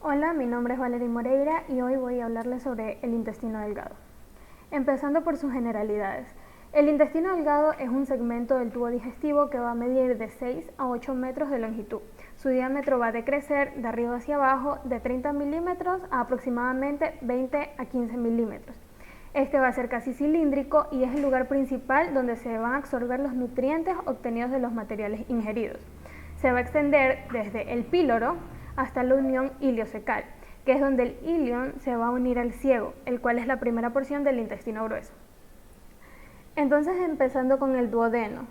Hola, mi nombre es Valeria Moreira y hoy voy a hablarles sobre el intestino delgado. Empezando por sus generalidades. El intestino delgado es un segmento del tubo digestivo que va a medir de 6 a 8 metros de longitud. Su diámetro va a decrecer de arriba hacia abajo de 30 milímetros a aproximadamente 20 a 15 milímetros. Este va a ser casi cilíndrico y es el lugar principal donde se van a absorber los nutrientes obtenidos de los materiales ingeridos. Se va a extender desde el píloro hasta la unión iliocecal, que es donde el ilion se va a unir al ciego, el cual es la primera porción del intestino grueso. Entonces, empezando con el duodeno.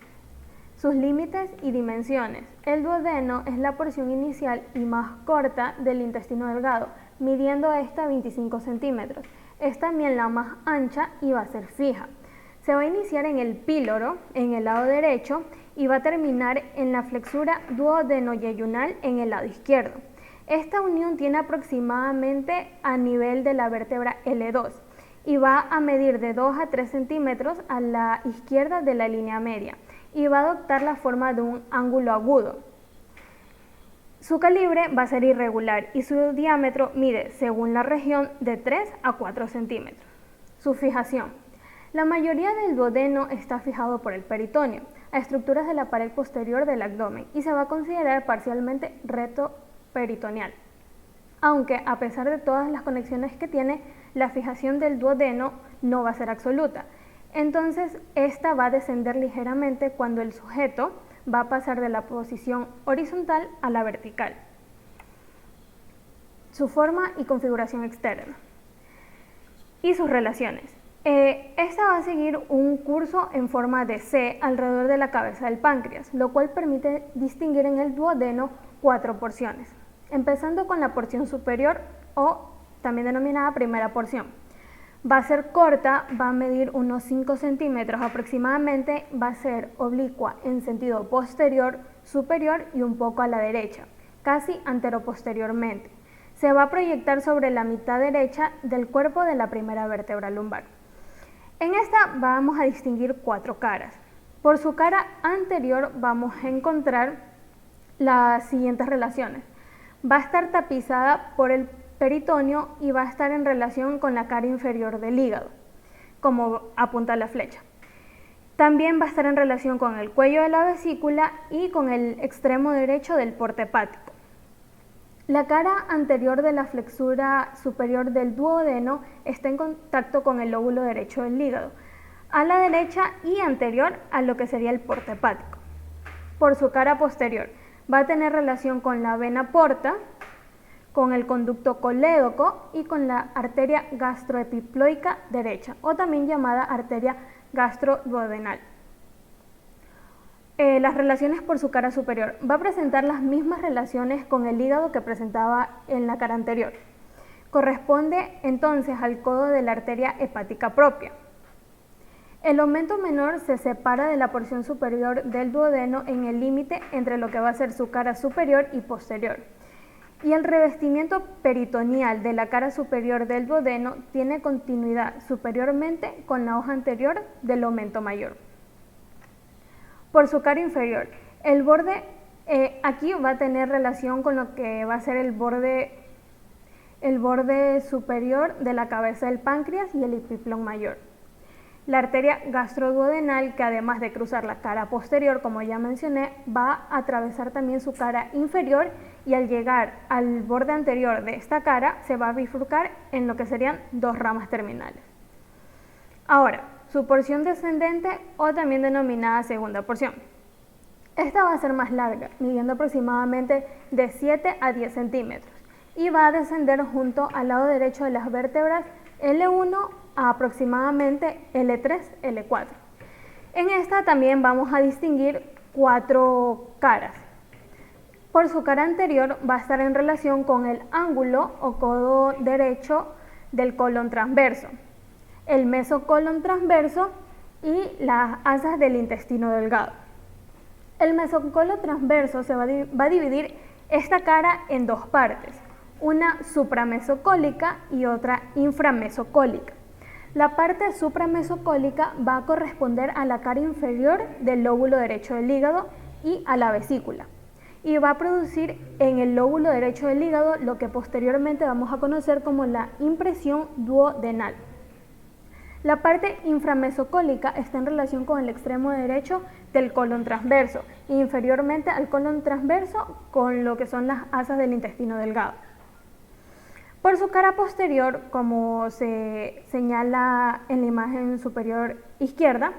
Sus límites y dimensiones. El duodeno es la porción inicial y más corta del intestino delgado, midiendo esta 25 centímetros. Es también la más ancha y va a ser fija. Se va a iniciar en el píloro, en el lado derecho, y va a terminar en la flexura duodeno-yeyunal en el lado izquierdo. Esta unión tiene aproximadamente a nivel de la vértebra L2 y va a medir de 2 a 3 centímetros a la izquierda de la línea media y va a adoptar la forma de un ángulo agudo. Su calibre va a ser irregular y su diámetro mide, según la región, de 3 a 4 centímetros. Su fijación. La mayoría del duodeno está fijado por el peritoneo, a estructuras de la pared posterior del abdomen y se va a considerar parcialmente recto peritoneal, aunque a pesar de todas las conexiones que tiene, la fijación del duodeno no va a ser absoluta. Entonces, esta va a descender ligeramente cuando el sujeto va a pasar de la posición horizontal a la vertical. Su forma y configuración externa. Y sus relaciones. Esta va a seguir un curso en forma de C alrededor de la cabeza del páncreas, lo cual permite distinguir en el duodeno 4 porciones, empezando con la porción superior o también denominada primera porción. Va a ser corta, va a medir unos 5 centímetros aproximadamente, va a ser oblicua en sentido posterior, superior y un poco a la derecha, casi anteroposteriormente. Se va a proyectar sobre la mitad derecha del cuerpo de la primera vértebra lumbar. En esta vamos a distinguir 4 caras. Por su cara anterior vamos a encontrar las siguientes relaciones. Va a estar tapizada por el peritoneo y va a estar en relación con la cara inferior del hígado, como apunta la flecha. También va a estar en relación con el cuello de la vesícula y con el extremo derecho del porte hepático. La cara anterior de la flexura superior del duodeno está en contacto con el lóbulo derecho del hígado, a la derecha y anterior a lo que sería el porte hepático. Por su cara posterior, va a tener relación con la vena porta, con el conducto colédoco y con la arteria gastroepiploica derecha, o también llamada arteria gastroduodenal. Las relaciones por su cara superior. Va a presentar las mismas relaciones con el hígado que presentaba en la cara anterior. Corresponde entonces al codo de la arteria hepática propia. El aumento menor se separa de la porción superior del duodeno en el límite entre lo que va a ser su cara superior y posterior. Y el revestimiento peritoneal de la cara superior del duodeno tiene continuidad superiormente con la hoja anterior del aumento mayor. Por su cara inferior, el borde aquí va a tener relación con lo que va a ser el borde superior de la cabeza del páncreas y el epiplón mayor. La arteria gastroduodenal, que además de cruzar la cara posterior, como ya mencioné, va a atravesar también su cara inferior y al llegar al borde anterior de esta cara se va a bifurcar en lo que serían 2 ramas terminales. Ahora, su porción descendente o también denominada segunda porción. Esta va a ser más larga, midiendo aproximadamente de 7 a 10 centímetros y va a descender junto al lado derecho de las vértebras L1 a aproximadamente L3, L4. En esta también vamos a distinguir 4 caras. Por su cara anterior va a estar en relación con el ángulo o codo derecho del colon transverso, el mesocolon transverso y las asas del intestino delgado. El mesocolon transverso se va a dividir esta cara en 2 partes, una supramesocólica y otra inframesocólica. La parte supramesocólica va a corresponder a la cara inferior del lóbulo derecho del hígado y a la vesícula. y va a producir en el lóbulo derecho del hígado lo que posteriormente vamos a conocer como la impresión duodenal. La parte inframesocólica está en relación con el extremo derecho del colon transverso, e inferiormente al colon transverso con lo que son las asas del intestino delgado. Por su cara posterior, como se señala en la imagen superior izquierda,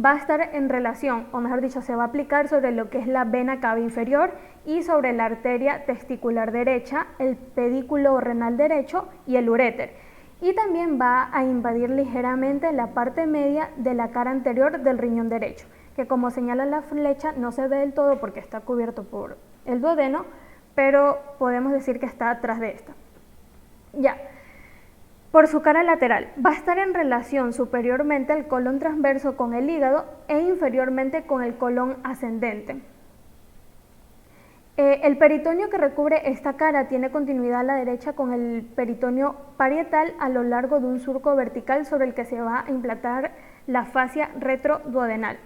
va a estar en relación, o mejor dicho, se va a aplicar sobre lo que es la vena cava inferior y sobre la arteria testicular derecha, el pedículo renal derecho y el uréter. Y también va a invadir ligeramente la parte media de la cara anterior del riñón derecho, que como señala la flecha no se ve del todo porque está cubierto por el duodeno, pero podemos decir que está atrás de esta. Ya. Por su cara lateral, va a estar en relación superiormente al colon transverso con el hígado e inferiormente con el colon ascendente. El peritoneo que recubre esta cara tiene continuidad a la derecha con el peritoneo parietal a lo largo de un surco vertical sobre el que se va a implantar la fascia retroduodenal.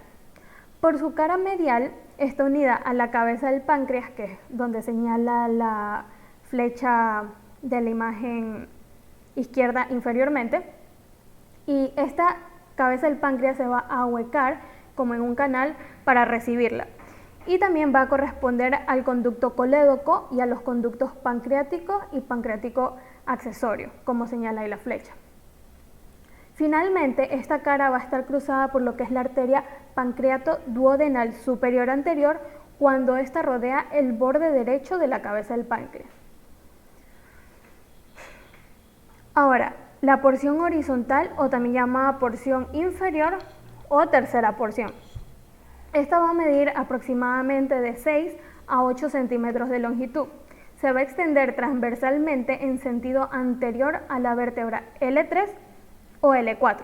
Por su cara medial está unida a la cabeza del páncreas, que es donde señala la flecha de la imagen izquierda inferiormente, y esta cabeza del páncreas se va a ahuecar como en un canal para recibirla, y también va a corresponder al conducto colédoco y a los conductos pancreático y pancreático accesorio, como señala ahí la flecha. Finalmente, esta cara va a estar cruzada por lo que es la arteria pancreato duodenal superior anterior cuando ésta rodea el borde derecho de la cabeza del páncreas. Ahora, la porción horizontal, o también llamada porción inferior o tercera porción. Esta va a medir aproximadamente de 6 a 8 centímetros de longitud. Se va a extender transversalmente en sentido anterior a la vértebra L3 o L4.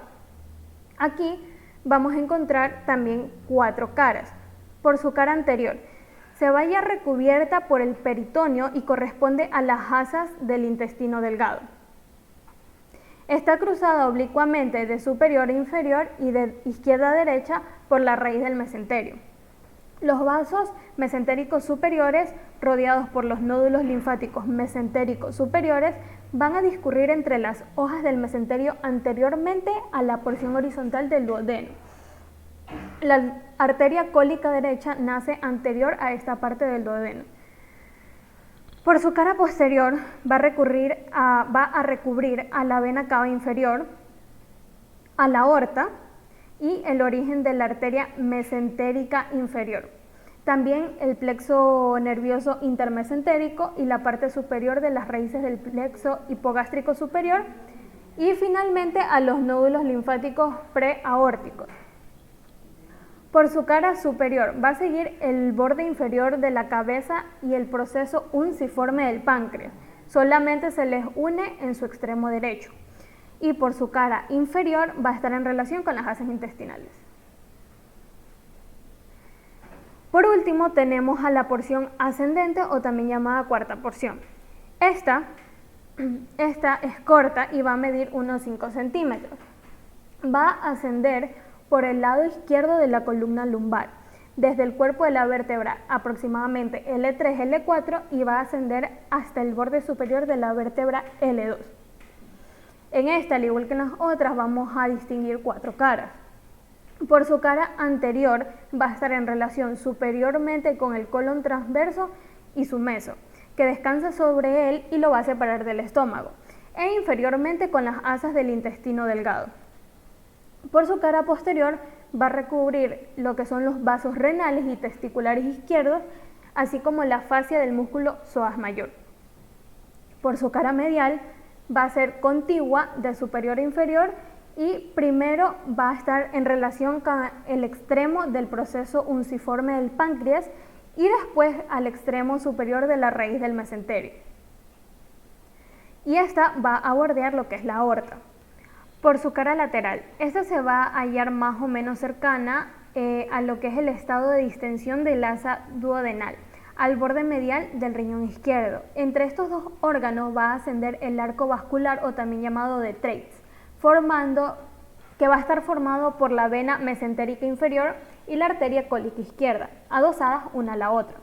Aquí vamos a encontrar también 4 caras. Por su cara anterior, se va ya recubierta por el peritoneo y corresponde a las asas del intestino delgado. Está cruzada oblicuamente de superior a inferior y de izquierda a derecha por la raíz del mesenterio. Los vasos mesentéricos superiores, rodeados por los nódulos linfáticos mesentéricos superiores, van a discurrir entre las hojas del mesenterio anteriormente a la porción horizontal del duodeno. La arteria cólica derecha nace anterior a esta parte del duodeno. Por su cara posterior va a recubrir a la vena cava inferior, a la aorta y el origen de la arteria mesentérica inferior. También el plexo nervioso intermesentérico y la parte superior de las raíces del plexo hipogástrico superior, y finalmente a los nódulos linfáticos preaórticos. Por su cara superior va a seguir el borde inferior de la cabeza y el proceso unciforme del páncreas. Solamente se les une en su extremo derecho. Y por su cara inferior va a estar en relación con las asas intestinales. Por último tenemos a la porción ascendente, o también llamada cuarta porción. Esta es corta y va a medir unos 5 centímetros. Va a ascender por el lado izquierdo de la columna lumbar, desde el cuerpo de la vértebra aproximadamente L3, L4, y va a ascender hasta el borde superior de la vértebra L2. En esta, al igual que en las otras, vamos a distinguir 4 caras. Por su cara anterior va a estar en relación superiormente con el colon transverso y su meso, que descansa sobre él y lo va a separar del estómago, e inferiormente con las asas del intestino delgado. Por su cara posterior va a recubrir lo que son los vasos renales y testiculares izquierdos, así como la fascia del músculo psoas mayor. Por su cara medial va a ser contigua de superior a inferior, y primero va a estar en relación con el extremo del proceso unciforme del páncreas y después al extremo superior de la raíz del mesenterio. Y esta va a bordear lo que es la aorta. Por su cara lateral, esta se va a hallar más o menos cercana a lo que es el estado de distensión del asa duodenal, al borde medial del riñón izquierdo. Entre estos dos órganos va a ascender el arco vascular, o también llamado de Treitz, que va a estar formado por la vena mesentérica inferior y la arteria cólica izquierda, adosadas una a la otra.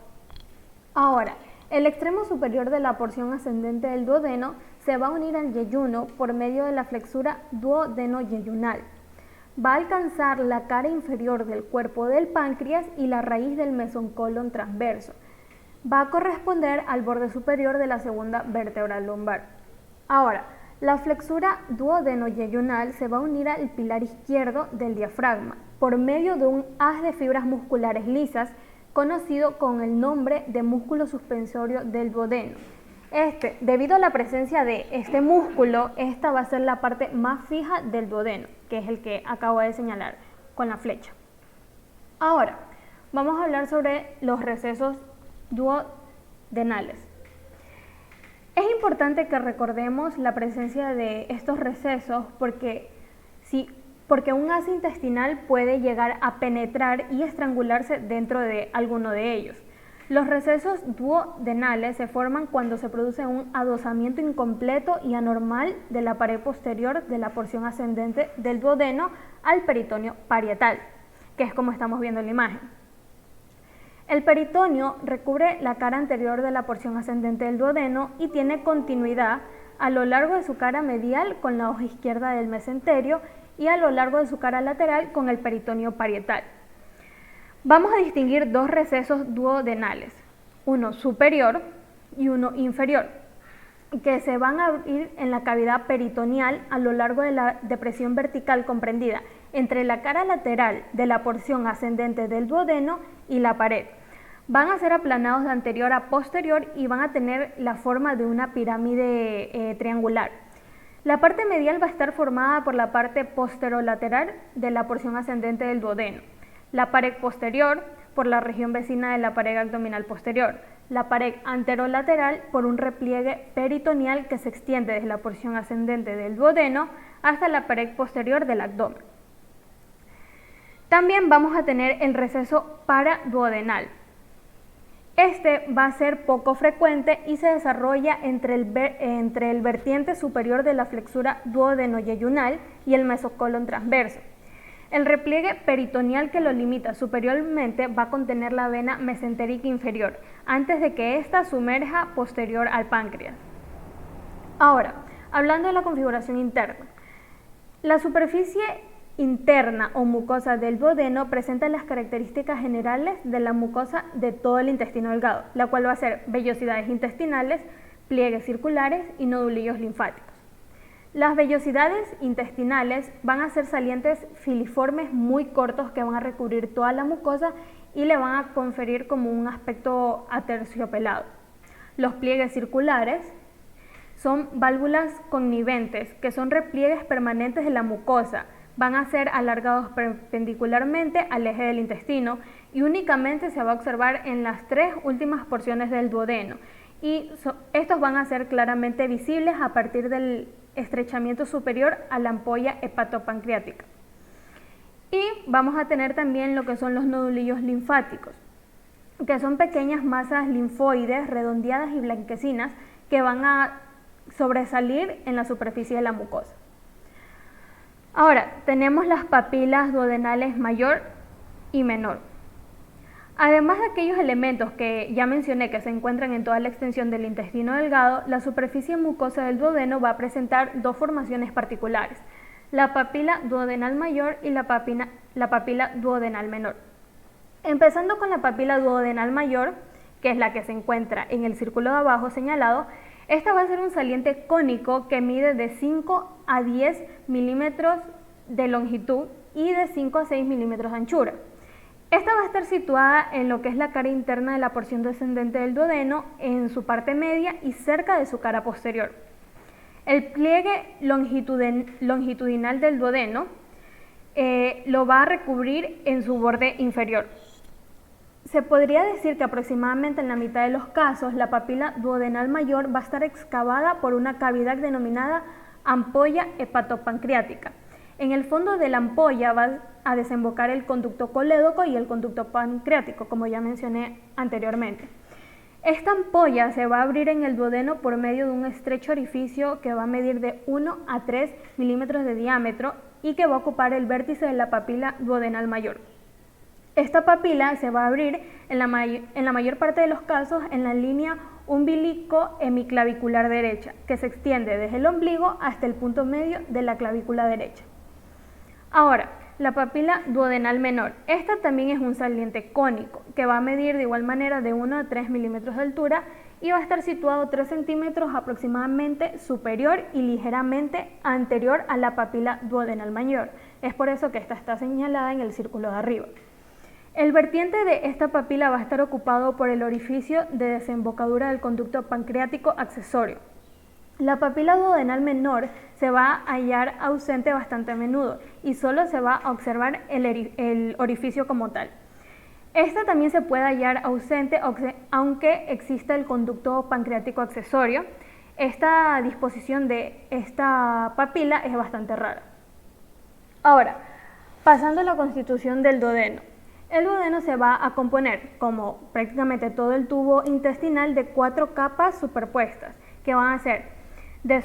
Ahora, el extremo superior de la porción ascendente del duodeno se va a unir al yeyuno por medio de la flexura duodeno-yeyunal. Va a alcanzar la cara inferior del cuerpo del páncreas y la raíz del mesocolon transverso. Va a corresponder al borde superior de la segunda vértebra lumbar. Ahora, la flexura duodeno-yeyunal se va a unir al pilar izquierdo del diafragma por medio de un haz de fibras musculares lisas conocido con el nombre de músculo suspensorio del duodeno. Debido a la presencia de este músculo, esta va a ser la parte más fija del duodeno, que es el que acabo de señalar con la flecha. Ahora, vamos a hablar sobre los recesos duodenales. Es importante que recordemos la presencia de estos recesos porque un gas intestinal puede llegar a penetrar y estrangularse dentro de alguno de ellos. Los recesos duodenales se forman cuando se produce un adosamiento incompleto y anormal de la pared posterior de la porción ascendente del duodeno al peritoneo parietal, que es como estamos viendo en la imagen. El peritoneo recubre la cara anterior de la porción ascendente del duodeno y tiene continuidad a lo largo de su cara medial con la hoja izquierda del mesenterio y a lo largo de su cara lateral con el peritoneo parietal. Vamos a distinguir dos recesos duodenales, uno superior y uno inferior, que se van a abrir en la cavidad peritoneal a lo largo de la depresión vertical comprendida entre la cara lateral de la porción ascendente del duodeno y la pared. Van a ser aplanados de anterior a posterior y van a tener la forma de una pirámide triangular. La parte medial va a estar formada por la parte posterolateral de la porción ascendente del duodeno, la pared posterior por la región vecina de la pared abdominal posterior, la pared anterolateral por un repliegue peritoneal que se extiende desde la porción ascendente del duodeno hasta la pared posterior del abdomen. También vamos a tener el receso paraduodenal. Este va a ser poco frecuente y se desarrolla entre el vertiente superior de la flexura duodeno-yeyunal y el mesocolon transverso. El repliegue peritoneal que lo limita superiormente va a contener la vena mesentérica inferior, antes de que ésta sumerja posterior al páncreas. Ahora, hablando de la configuración interna. La superficie interna o mucosa del duodeno presenta las características generales de la mucosa de todo el intestino delgado, la cual va a ser vellosidades intestinales, pliegues circulares y nodulillos linfáticos. Las vellosidades intestinales van a ser salientes filiformes muy cortos que van a recubrir toda la mucosa y le van a conferir como un aspecto aterciopelado. Los pliegues circulares son válvulas conniventes, que son repliegues permanentes de la mucosa. Van a ser alargados perpendicularmente al eje del intestino y únicamente se va a observar en las tres últimas porciones del duodeno. Y estos van a ser claramente visibles a partir del estrechamiento superior a la ampolla hepatopancreática. Y vamos a tener también lo que son los nodulillos linfáticos, que son pequeñas masas linfoides redondeadas y blanquecinas que van a sobresalir en la superficie de la mucosa. Ahora, tenemos las papilas duodenales mayor y menor. Además de aquellos elementos que ya mencioné que se encuentran en toda la extensión del intestino delgado, la superficie mucosa del duodeno va a presentar dos formaciones particulares, la papila duodenal mayor y la papila duodenal menor. Empezando con la papila duodenal mayor, que es la que se encuentra en el círculo de abajo señalado, esta va a ser un saliente cónico que mide de 5 a 10 milímetros de longitud y de 5 a 6 milímetros de anchura. Esta va a estar situada en lo que es la cara interna de la porción descendente del duodeno, en su parte media y cerca de su cara posterior. El pliegue longitudinal del duodeno lo va a recubrir en su borde inferior. Se podría decir que aproximadamente en la mitad de los casos la papila duodenal mayor va a estar excavada por una cavidad denominada ampolla hepatopancreática. En el fondo de la ampolla va a desembocar el conducto colédoco y el conducto pancreático, como ya mencioné anteriormente. Esta ampolla se va a abrir en el duodeno por medio de un estrecho orificio que va a medir de 1 a 3 milímetros de diámetro y que va a ocupar el vértice de la papila duodenal mayor. Esta papila se va a abrir en la mayor parte de los casos en la línea umbilico-hemiclavicular derecha, que se extiende desde el ombligo hasta el punto medio de la clavícula derecha. Ahora, la papila duodenal menor. Esta también es un saliente cónico, que va a medir de igual manera de 1 a 3 milímetros de altura y va a estar situado 3 centímetros aproximadamente superior y ligeramente anterior a la papila duodenal mayor. Es por eso que esta está señalada en el círculo de arriba. El vertiente de esta papila va a estar ocupado por el orificio de desembocadura del conducto pancreático accesorio. La papila duodenal menor se va a hallar ausente bastante a menudo y solo se va a observar el orificio como tal. Esta también se puede hallar ausente aunque exista el conducto pancreático accesorio. Esta disposición de esta papila es bastante rara. Ahora, pasando a la constitución del duodeno. El duodeno se va a componer, como prácticamente todo el tubo intestinal, de 4 capas superpuestas, que van a ser de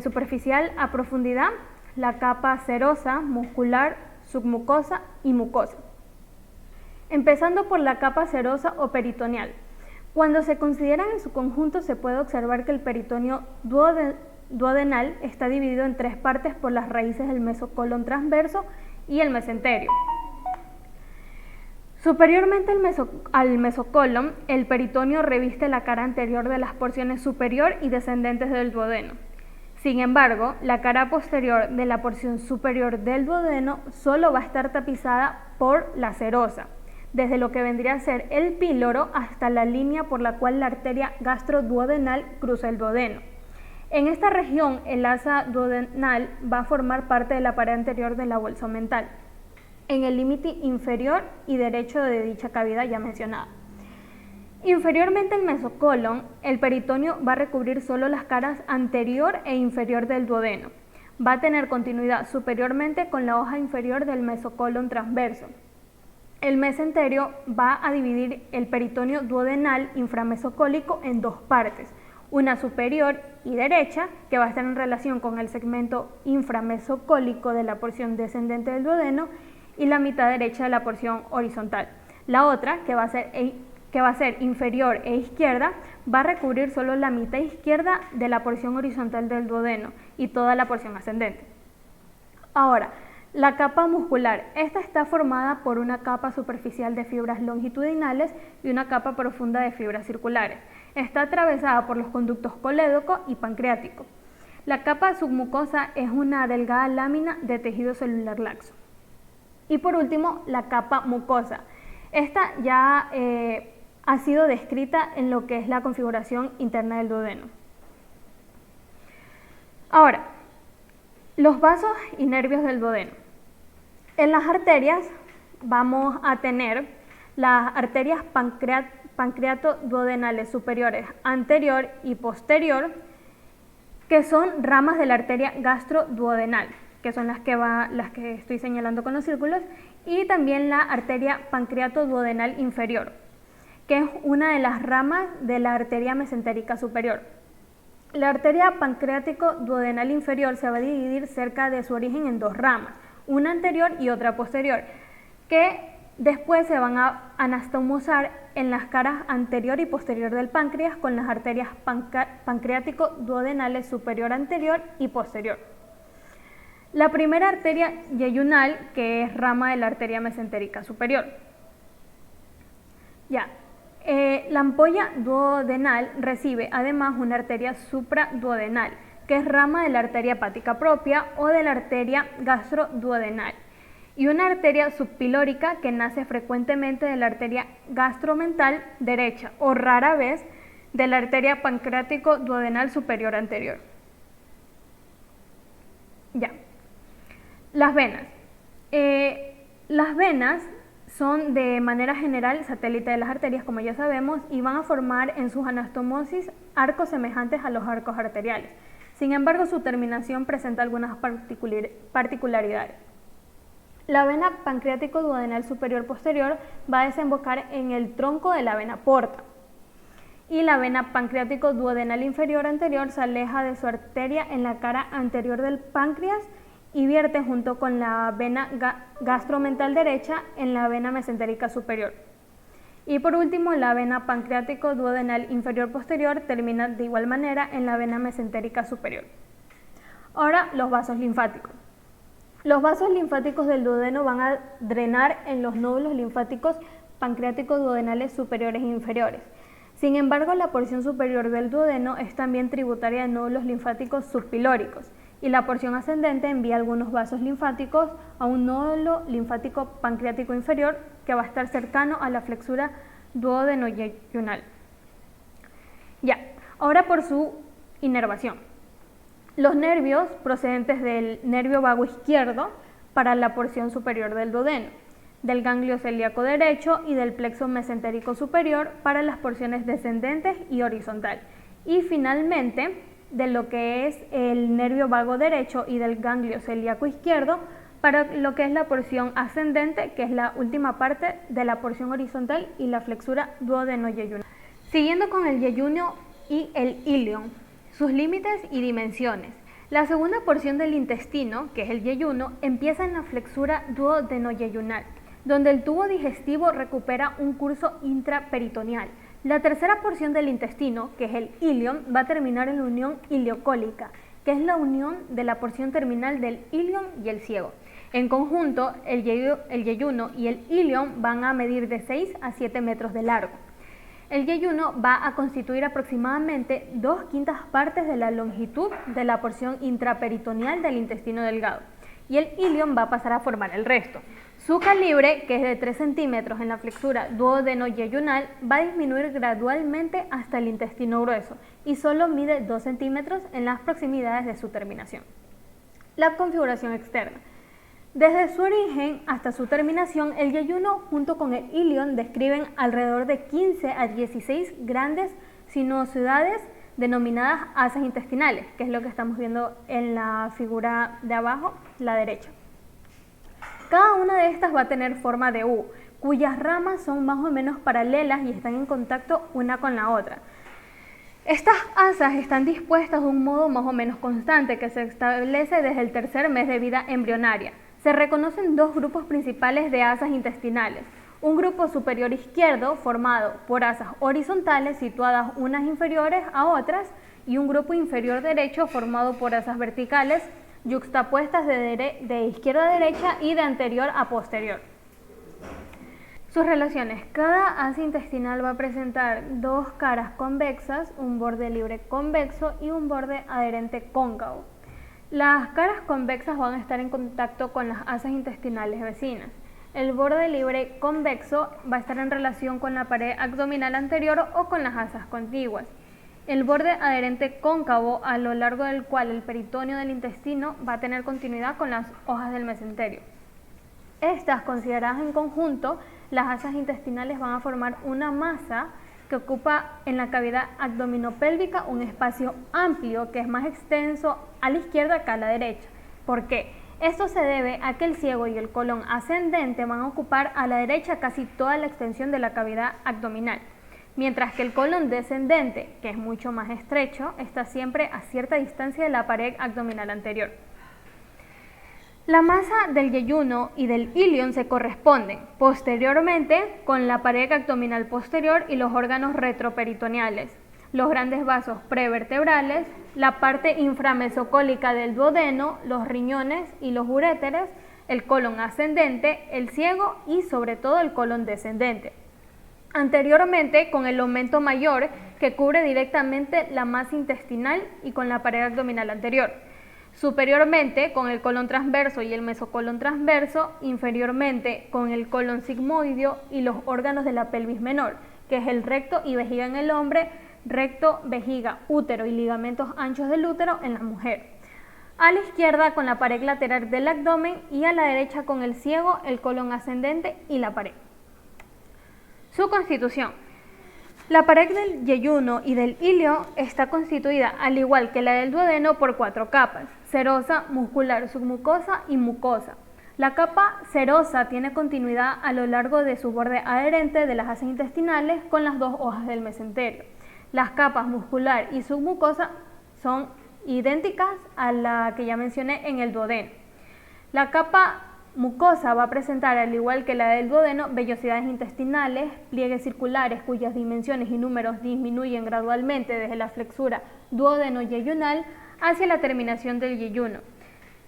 superficial a profundidad, la capa serosa, muscular, submucosa y mucosa. Empezando por la capa serosa o peritoneal. Cuando se consideran en su conjunto, se puede observar que el peritoneo duodenal está dividido en 3 partes por las raíces del mesocolon transverso y el mesenterio. Superiormente al mesocolon, el peritoneo reviste la cara anterior de las porciones superior y descendentes del duodeno. Sin embargo, la cara posterior de la porción superior del duodeno solo va a estar tapizada por la serosa, desde lo que vendría a ser el píloro hasta la línea por la cual la arteria gastroduodenal cruza el duodeno. En esta región, el asa duodenal va a formar parte de la pared anterior de la bolsa omental, en el límite inferior y derecho de dicha cavidad ya mencionada. Inferiormente al mesocolon, el peritoneo va a recubrir solo las caras anterior e inferior del duodeno. Va a tener continuidad superiormente con la hoja inferior del mesocolon transverso. El mesenterio va a dividir el peritoneo duodenal inframesocólico en 2 partes, una superior y derecha, que va a estar en relación con el segmento inframesocólico de la porción descendente del duodeno, y la mitad derecha de la porción horizontal. La otra, que va a ser inferior e izquierda, va a recubrir solo la mitad izquierda de la porción horizontal del duodeno y toda la porción ascendente. Ahora, la capa muscular. Esta está formada por una capa superficial de fibras longitudinales y una capa profunda de fibras circulares. Está atravesada por los conductos colédoco y pancreático. La capa submucosa es una delgada lámina de tejido celular laxo. Y por último, la capa mucosa. Esta ya ha sido descrita en lo que es la configuración interna del duodeno. Ahora, los vasos y nervios del duodeno. En las arterias vamos a tener las arterias pancreato-duodenales superiores anterior y posterior, que son ramas de la arteria gastroduodenal, que son las que estoy señalando con los círculos, y también la arteria pancreato-duodenal inferior, que es una de las ramas de la arteria mesentérica superior. La arteria pancreático-duodenal inferior se va a dividir cerca de su origen en 2 ramas, una anterior y otra posterior, que después se van a anastomosar en las caras anterior y posterior del páncreas con las arterias pancreático-duodenales superior anterior y posterior. La primera arteria yeyunal, que es rama de la arteria mesentérica superior. La ampolla duodenal recibe además una arteria supraduodenal, que es rama de la arteria hepática propia o de la arteria gastroduodenal, y una arteria subpilórica que nace frecuentemente de la arteria gastromental derecha o rara vez de la arteria pancreático-duodenal superior anterior. Las venas. Las venas son de manera general satélite de las arterias, como ya sabemos, y van a formar en sus anastomosis arcos semejantes a los arcos arteriales. Sin embargo, su terminación presenta algunas particularidades. La vena pancreático-duodenal superior posterior va a desembocar en el tronco de la vena porta, y la vena pancreático-duodenal inferior anterior se aleja de su arteria en la cara anterior del páncreas y vierte junto con la vena gastromental derecha en la vena mesentérica superior. Y por último, la vena pancreático duodenal inferior posterior termina de igual manera en la vena mesentérica superior. Ahora, los vasos linfáticos. Los vasos linfáticos del duodeno van a drenar en los nódulos linfáticos pancreáticos duodenales superiores e inferiores. Sin embargo, la porción superior del duodeno es también tributaria de nódulos linfáticos subpilóricos y la porción ascendente envía algunos vasos linfáticos a un nódulo linfático pancreático inferior que va a estar cercano a la flexura duodeno-yeyunal. Ahora por su inervación. Los nervios procedentes del nervio vago izquierdo para la porción superior del duodeno, del ganglio celíaco derecho y del plexo mesentérico superior para las porciones descendentes y horizontal. Y finalmente, de lo que es el nervio vago derecho y del ganglio celíaco izquierdo para lo que es la porción ascendente, que es la última parte de la porción horizontal y la flexura duodeno-yeyunal. Siguiendo con el yeyunio y el ilion, sus límites y dimensiones. La segunda porción del intestino, que es el yeyuno, empieza en la flexura duodeno-yeyunal, donde el tubo digestivo recupera un curso intraperitoneal. La tercera porción del intestino, que es el ilion, va a terminar en la unión iliocólica, que es la unión de la porción terminal del ilion y el ciego. En conjunto, el yeyuno y el ilion van a medir de 6 a 7 metros de largo. El yeyuno va a constituir aproximadamente 2/5 partes de la longitud de la porción intraperitoneal del intestino delgado y el ilion va a pasar a formar el resto. Su calibre, que es de 3 centímetros en la flexura duodeno-yeyunal, va a disminuir gradualmente hasta el intestino grueso y solo mide 2 centímetros en las proximidades de su terminación. La configuración externa. Desde su origen hasta su terminación, el yeyuno junto con el ilion describen alrededor de 15 a 16 grandes sinuosidades denominadas asas intestinales, que es lo que estamos viendo en la figura de abajo, la derecha. Cada una de estas va a tener forma de U, cuyas ramas son más o menos paralelas y están en contacto una con la otra. Estas asas están dispuestas de un modo más o menos constante que se establece desde el tercer mes de vida embrionaria. Se reconocen dos grupos principales de asas intestinales. Un grupo superior izquierdo formado por asas horizontales situadas unas inferiores a otras y un grupo inferior derecho formado por asas verticales yuxtapuestas de izquierda a derecha y de anterior a posterior. Sus relaciones. Cada asa intestinal va a presentar dos caras convexas, un borde libre convexo y un borde adherente cóncavo. Las caras convexas van a estar en contacto con las asas intestinales vecinas. El borde libre convexo va a estar en relación con la pared abdominal anterior o con las asas contiguas. El borde adherente cóncavo, a lo largo del cual el peritoneo del intestino va a tener continuidad con las hojas del mesenterio. Estas, consideradas en conjunto, las asas intestinales van a formar una masa que ocupa en la cavidad abdominopélvica un espacio amplio que es más extenso a la izquierda que a la derecha. ¿Por qué? Esto se debe a que el ciego y el colon ascendente van a ocupar a la derecha casi toda la extensión de la cavidad abdominal, mientras que el colon descendente, que es mucho más estrecho, está siempre a cierta distancia de la pared abdominal anterior. La masa del yeyuno y del ilion se corresponden posteriormente con la pared abdominal posterior y los órganos retroperitoneales, los grandes vasos prevertebrales, la parte inframesocólica del duodeno, los riñones y los uréteres, el colon ascendente, el ciego y sobre todo el colon descendente. Anteriormente con el aumento mayor que cubre directamente la masa intestinal y con la pared abdominal anterior. Superiormente con el colon transverso y el mesocolon transverso, inferiormente con el colon sigmoideo y los órganos de la pelvis menor, que es el recto y vejiga en el hombre, recto, vejiga, útero y ligamentos anchos del útero en la mujer. A la izquierda con la pared lateral del abdomen y a la derecha con el ciego, el colon ascendente y la pared. Su constitución. La pared del yeyuno y del ilio está constituida, al igual que la del duodeno, por 4 capas: serosa, muscular, submucosa y mucosa. La capa serosa tiene continuidad a lo largo de su borde adherente de las asas intestinales con las dos hojas del mesenterio. Las capas muscular y submucosa son idénticas a la que ya mencioné en el duodeno. La capa mucosa va a presentar, al igual que la del duodeno, vellosidades intestinales, pliegues circulares cuyas dimensiones y números disminuyen gradualmente desde la flexura duodeno-yeyunal hacia la terminación del yeyuno,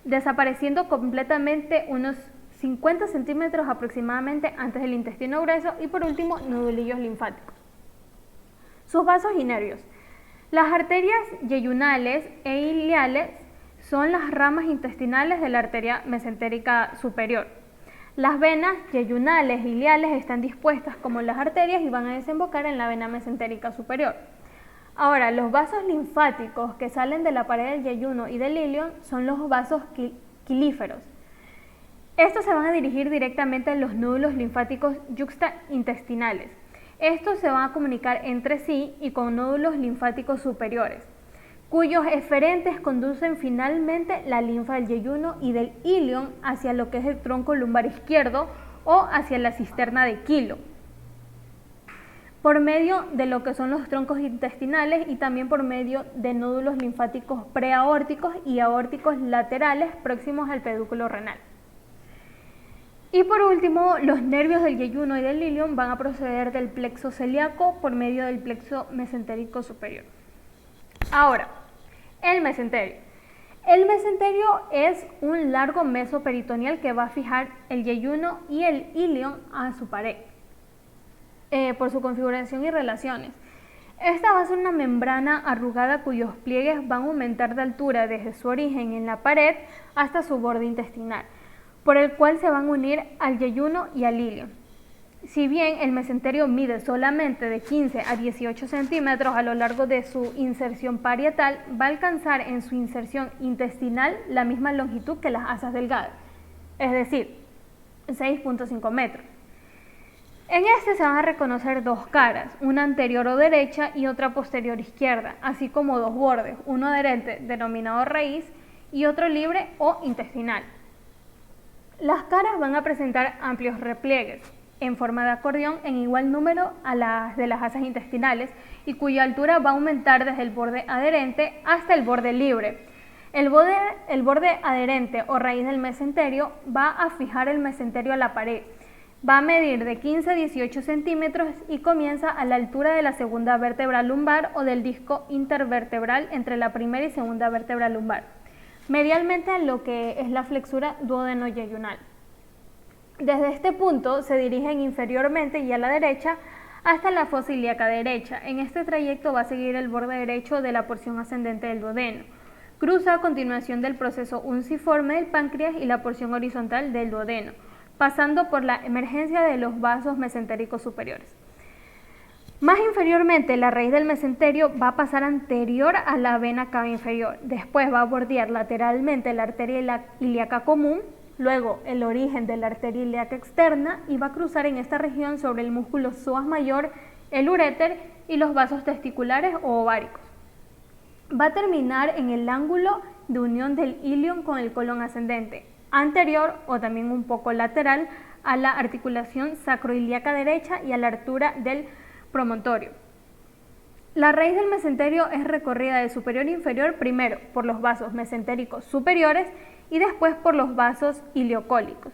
desapareciendo completamente unos 50 centímetros aproximadamente antes del intestino grueso, y por último, nodulillos linfáticos. Sus vasos y nervios. Las arterias yeyunales e iliales son las ramas intestinales de la arteria mesentérica superior. Las venas yeyunales e iliales están dispuestas como las arterias y van a desembocar en la vena mesentérica superior. Ahora, los vasos linfáticos que salen de la pared del yeyuno y del ilion son los vasos quilíferos. Estos se van a dirigir directamente a los nódulos linfáticos yuxtaintestinales. Estos se van a comunicar entre sí y con nódulos linfáticos superiores, cuyos eferentes conducen finalmente la linfa del yeyuno y del ilion hacia lo que es el tronco lumbar izquierdo o hacia la cisterna de Kilo, por medio de lo que son los troncos intestinales y también por medio de nódulos linfáticos preaórticos y aórticos laterales próximos al pedúnculo renal. Y por último, los nervios del yeyuno y del ilion van a proceder del plexo celíaco por medio del plexo mesentérico superior. Ahora, el mesenterio. El mesenterio es un largo meso peritoneal que va a fijar el yeyuno y el ilion a su pared por su configuración y relaciones. Esta va a ser una membrana arrugada cuyos pliegues van a aumentar de altura desde su origen en la pared hasta su borde intestinal, por el cual se van a unir al yeyuno y al ilion. Si bien el mesenterio mide solamente de 15 a 18 centímetros a lo largo de su inserción parietal, va a alcanzar en su inserción intestinal la misma longitud que las asas delgadas, es decir, 6.5 metros. En este se van a reconocer dos caras, una anterior o derecha y otra posterior izquierda, así como dos bordes, uno adherente denominado raíz y otro libre o intestinal. Las caras van a presentar amplios repliegues en forma de acordeón en igual número a las de las asas intestinales y cuya altura va a aumentar desde el borde adherente hasta el borde libre. El borde adherente o raíz del mesenterio va a fijar el mesenterio a la pared. Va a medir de 15 a 18 centímetros y comienza a la altura de la segunda vértebra lumbar o del disco intervertebral entre la primera y segunda vértebra lumbar, medialmente a lo que es la flexura duodeno-yeyunal. Desde este punto se dirigen inferiormente y a la derecha hasta la fosa ilíaca derecha. En este trayecto va a seguir el borde derecho de la porción ascendente del duodeno. Cruza a continuación del proceso unciforme del páncreas y la porción horizontal del duodeno, pasando por la emergencia de los vasos mesentéricos superiores. Más inferiormente, la raíz del mesenterio va a pasar anterior a la vena cava inferior. Después va a bordear lateralmente la arteria ilíaca común, luego el origen de la arteria ilíaca externa y va a cruzar en esta región sobre el músculo psoas mayor, el uréter y los vasos testiculares o ováricos. Va a terminar en el ángulo de unión del ilion con el colon ascendente, anterior o también un poco lateral a la articulación sacroilíaca derecha y a la altura del promontorio. La raíz del mesenterio es recorrida de superior a inferior primero por los vasos mesentéricos superiores y después por los vasos ileocólicos.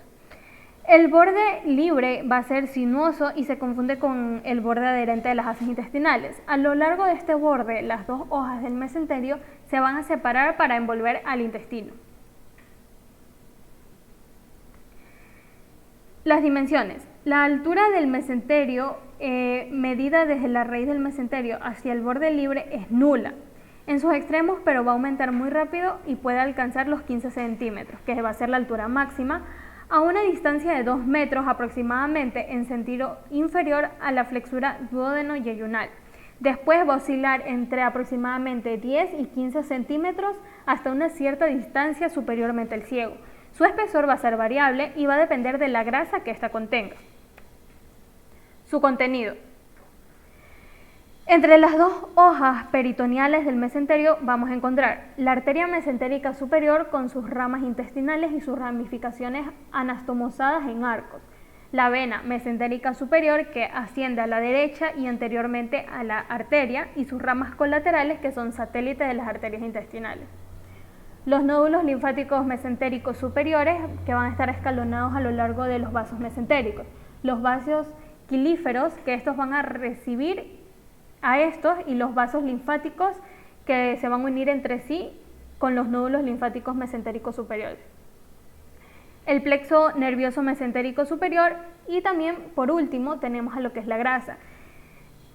El borde libre va a ser sinuoso y se confunde con el borde adherente de las asas intestinales. A lo largo de este borde, las dos hojas del mesenterio se van a separar para envolver al intestino. Las dimensiones. La altura del mesenterio medida desde la raíz del mesenterio hacia el borde libre es nula en sus extremos, pero va a aumentar muy rápido y puede alcanzar los 15 centímetros, que va a ser la altura máxima, a una distancia de 2 metros aproximadamente en sentido inferior a la flexura duodeno-yeyunal. Después va a oscilar entre aproximadamente 10 y 15 centímetros hasta una cierta distancia superiormente al ciego. Su espesor va a ser variable y va a depender de la grasa que ésta contenga. Su contenido. Entre las dos hojas peritoneales del mesenterio vamos a encontrar la arteria mesentérica superior con sus ramas intestinales y sus ramificaciones anastomosadas en arcos, la vena mesentérica superior que asciende a la derecha y anteriormente a la arteria y sus ramas colaterales que son satélites de las arterias intestinales. los nódulos linfáticos mesentéricos superiores, que van a estar escalonados a lo largo de los vasos mesentéricos, los vasos quilíferos, que estos van a recibir a estos, y los vasos linfáticos, que se van a unir entre sí con los nódulos linfáticos mesentéricos superiores, el plexo nervioso mesentérico superior, y también por último tenemos a lo que es la grasa.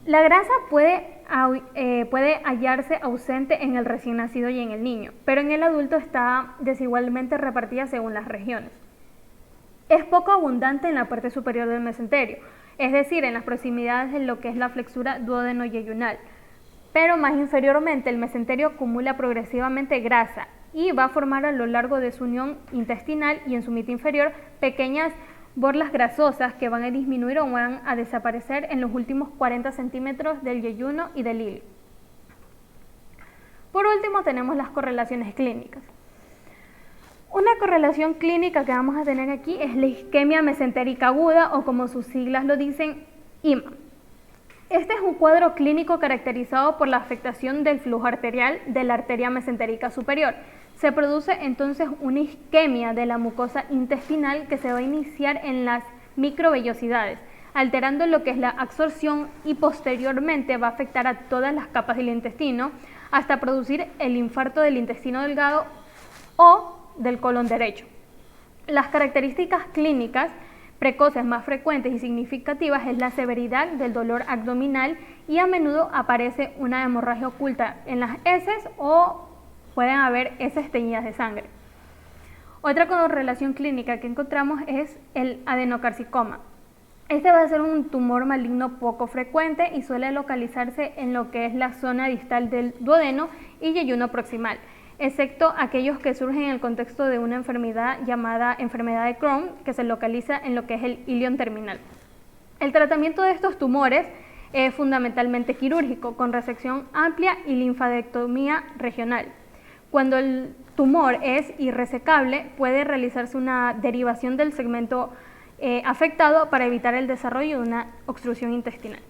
La grasa puede hallarse ausente en el recién nacido y en el niño, pero en el adulto está desigualmente repartida según las regiones. Es poco abundante en la parte superior del mesenterio, es decir, en las proximidades de lo que es la flexura duodeno-yeyunal, pero más inferiormente el mesenterio acumula progresivamente grasa y va a formar a lo largo de su unión intestinal y en su mitad inferior pequeñas borlas grasosas que van a disminuir o van a desaparecer en los últimos 40 centímetros del yeyuno y del hilio. Por último tenemos las correlaciones clínicas. Una correlación clínica que vamos a tener aquí es la isquemia mesentérica aguda, o como sus siglas lo dicen, IMA. Este es un cuadro clínico caracterizado por la afectación del flujo arterial de la arteria mesentérica superior. Se produce entonces una isquemia de la mucosa intestinal que se va a iniciar en las microvellosidades, alterando lo que es la absorción, y posteriormente va a afectar a todas las capas del intestino hasta producir el infarto del intestino delgado o del colon derecho. Las características clínicas precoces más frecuentes y significativas es la severidad del dolor abdominal, y a menudo aparece una hemorragia oculta en las heces o pueden haber heces teñidas de sangre. Otra correlación clínica que encontramos es el adenocarcinoma. Este va a ser un tumor maligno poco frecuente y suele localizarse en lo que es la zona distal del duodeno y yeyuno proximal, excepto aquellos que surgen en el contexto de una enfermedad llamada enfermedad de Crohn, que se localiza en lo que es el ilion terminal. El tratamiento de estos tumores es fundamentalmente quirúrgico, con resección amplia y linfadectomía regional. Cuando el tumor es irresecable, puede realizarse una derivación del segmento afectado para evitar el desarrollo de una obstrucción intestinal.